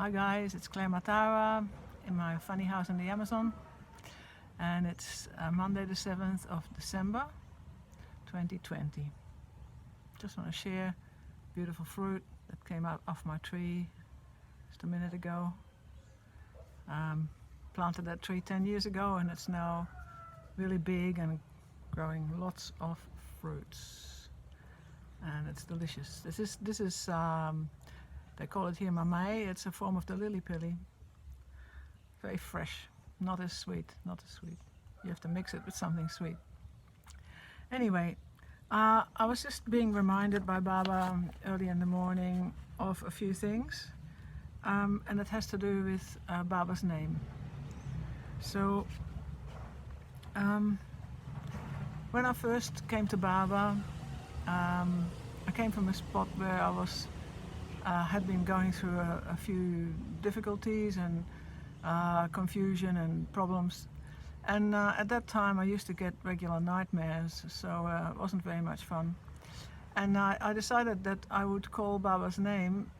Hi guys, it's Claire Matara in my funny house in the Amazon, and it's Monday the 7th of December 2020. Just want to share beautiful fruit that came out off my tree just a minute ago. Planted that tree 10 years ago and it's now really big and growing lots of fruits, and it's delicious. This is they call it here mamey. It's a form of the lily pilly. Very fresh, not as sweet. You have to mix it with something sweet. Anyway, I was just being reminded by Baba early in the morning of a few things, and it has to do with Baba's name. So when I first came to Baba, I came from a spot where I was had been going through a few difficulties and confusion and problems, and at that time I used to get regular nightmares, so it wasn't very much fun. And I decided that I would call Baba's name,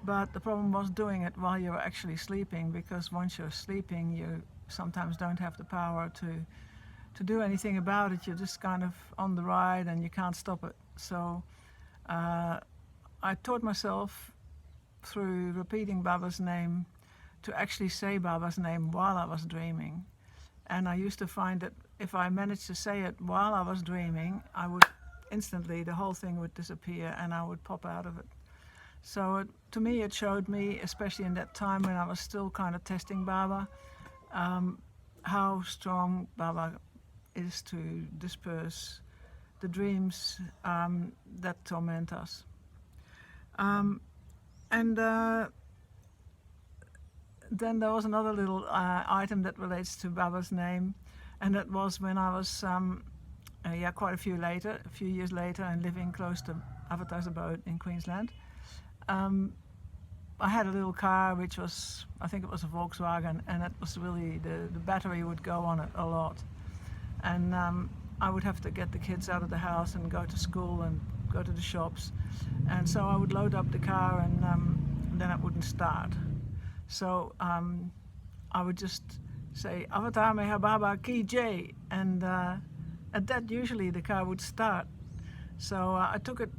but the problem was doing it while you were actually sleeping, because once you're sleeping you sometimes don't have the power to do anything about it. You're just kind of on the ride and you can't stop it. So I taught myself through repeating Baba's name to actually say Baba's name while I was dreaming. And I used to find that if I managed to say it while I was dreaming, I would instantly, the whole thing would disappear and I would pop out of it. So to me it showed me, especially in that time when I was still kind of testing Baba, how strong Baba is to disperse the dreams that torment us. Then there was another little item that relates to Baba's name, and that was when I was quite a few years later and living close to Avatar's abode in Queensland. I had a little car which was, I think it was a Volkswagen, and it was really, the battery would go on it a lot, and I would have to get the kids out of the house and go to school and go to the shops, and so I would load up the car and then it wouldn't start. So I would just say Avatar Meha Baba Ki Jai, and at that usually the car would start. So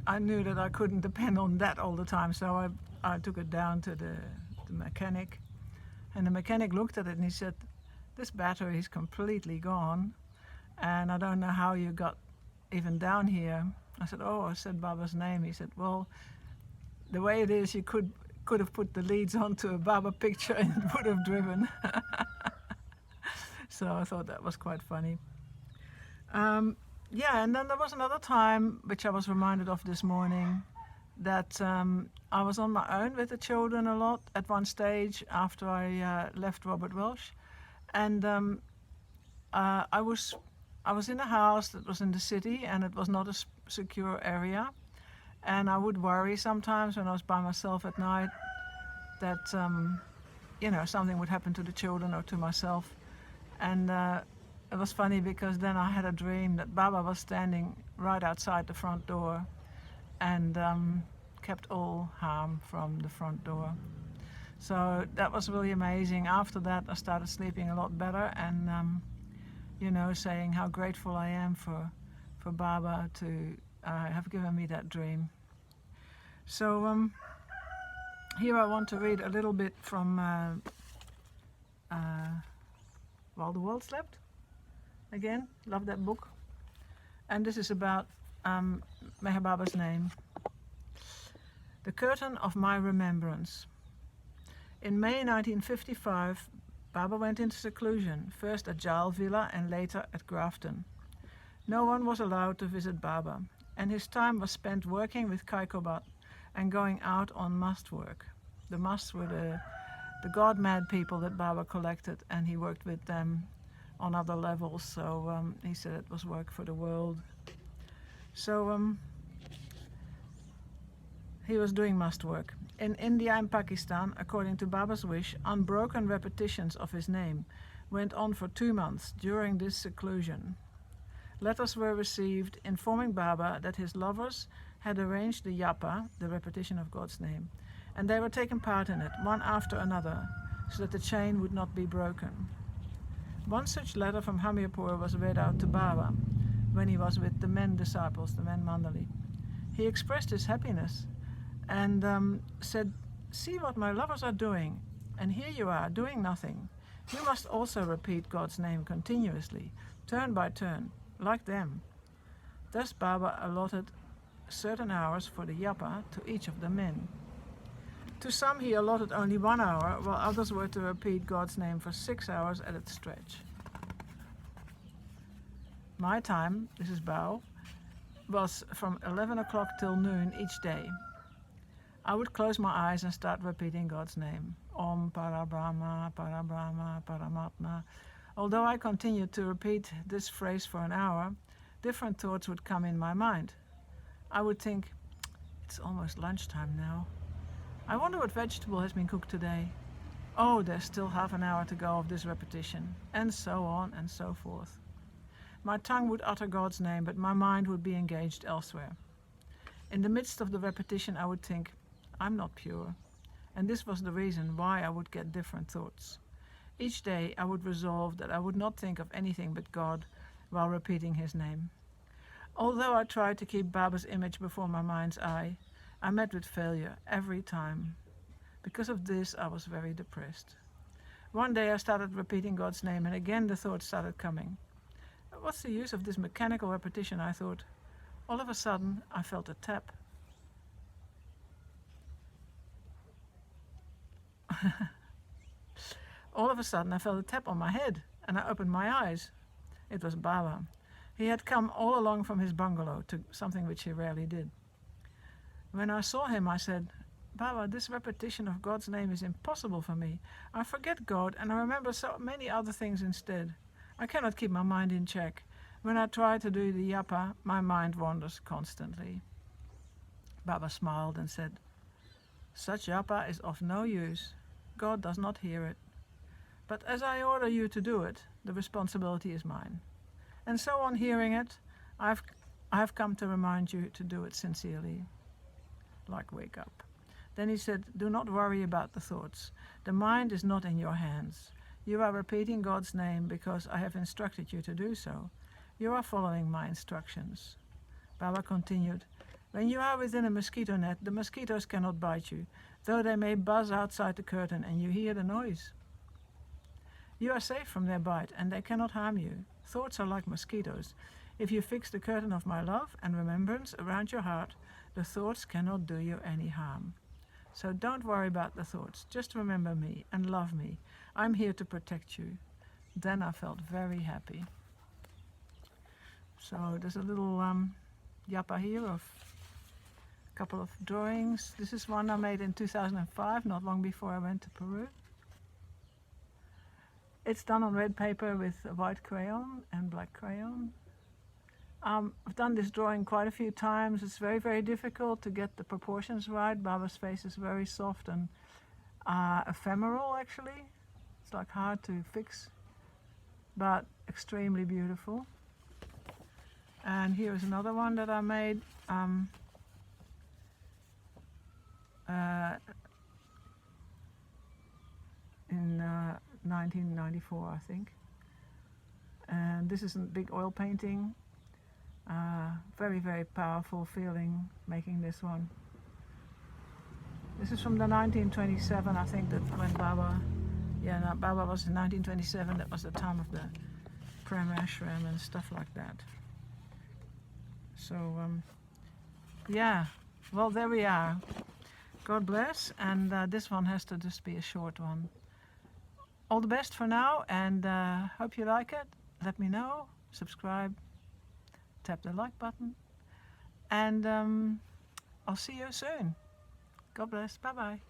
I knew that I couldn't depend on that all the time, so I took it down to the mechanic, and the mechanic looked at it and he said, "This battery is completely gone and I don't know how you got even down here." I said, "Oh," I said Baba's name. He said, "Well, the way it is, you could have put the leads onto a Baba picture and it would have driven." So I thought that was quite funny. And then there was another time which I was reminded of this morning, that I was on my own with the children a lot at one stage after I left Robert Welsh, and I was in a house that was in the city and it was not a secure area, and I would worry sometimes when I was by myself at night that something would happen to the children or to myself. And it was funny because then I had a dream that Baba was standing right outside the front door and kept all harm from the front door. So that was really amazing. After that I started sleeping a lot better, and saying how grateful I am for Baba to have given me that dream. So here I want to read a little bit from While the World Slept. Again, love that book. And this is about Meher Baba's name. The Curtain of My Remembrance. In May 1955, Baba went into seclusion, first at Jal Villa and later at Grafton. No one was allowed to visit Baba, and his time was spent working with Kaikobat and going out on must work. The musts were the god-mad people that Baba collected, and he worked with them on other levels, so he said it was work for the world. So he was doing must work. In India and Pakistan, according to Baba's wish, unbroken repetitions of his name went on for 2 months during this seclusion. Letters were received informing Baba that his lovers had arranged the yapa, the repetition of God's name, and they were taking part in it, one after another, so that the chain would not be broken. One such letter from Hamirpur was read out to Baba when he was with the men disciples, the men Mandali. He expressed his happiness and said, "See what my lovers are doing, and here you are, doing nothing. You must also repeat God's name continuously, turn by turn, like them." Thus Baba allotted certain hours for the yapa to each of the men. To some he allotted only 1 hour, while others were to repeat God's name for 6 hours at a stretch. My time, this is Bao, was from 11 o'clock till noon each day. I would close my eyes and start repeating God's name. Om Parabrahma, Parabrahma, Paramatma. Although I continued to repeat this phrase for an hour, different thoughts would come in my mind. I would think, it's almost lunchtime now. I wonder what vegetable has been cooked today. Oh, there's still half an hour to go of this repetition, and so on and so forth. My tongue would utter God's name, but my mind would be engaged elsewhere. In the midst of the repetition, I would think, I'm not pure. And this was the reason why I would get different thoughts. Each day I would resolve that I would not think of anything but God while repeating his name. Although I tried to keep Baba's image before my mind's eye, I met with failure every time. Because of this, I was very depressed. One day I started repeating God's name, and again the thoughts started coming. What's the use of this mechanical repetition, I thought. All of a sudden, I felt a tap. All of a sudden, I felt a tap on my head, and I opened my eyes. It was Baba. He had come all along from his bungalow to something which he rarely did. When I saw him, I said, "Baba, this repetition of God's name is impossible for me. I forget God, and I remember so many other things instead. I cannot keep my mind in check. When I try to do the yapa, my mind wanders constantly." Baba smiled and said, "Such yapa is of no use. God does not hear it. But as I order you to do it, the responsibility is mine. And so on hearing it, I have come to remind you to do it sincerely." Like wake up. Then he said, "Do not worry about the thoughts. The mind is not in your hands. You are repeating God's name because I have instructed you to do so. You are following my instructions." Baba continued, "When you are within a mosquito net, the mosquitoes cannot bite you, though they may buzz outside the curtain and you hear the noise. You are safe from their bite, and they cannot harm you. Thoughts are like mosquitoes. If you fix the curtain of my love and remembrance around your heart, the thoughts cannot do you any harm. So don't worry about the thoughts. Just remember me and love me. I'm here to protect you." Then I felt very happy. So there's a little yapa here of a couple of drawings. This is one I made in 2005, not long before I went to Peru. It's done on red paper with a white crayon and black crayon. I've done this drawing quite a few times. It's very, very difficult to get the proportions right. Baba's face is very soft and ephemeral, actually. It's like hard to fix, but extremely beautiful. And here is another one that I made in 1994, I think. And this is a big oil painting. Very, very powerful feeling making this one. This is from the 1927, I think, that when Baba was in 1927. That was the time of the Prem Ashram and stuff like that. So, yeah, well, there we are. God bless, and this one has to just be a short one. All the best for now, and hope you like it. Let me know, subscribe, tap the like button, and I'll see you soon. God bless, bye-bye.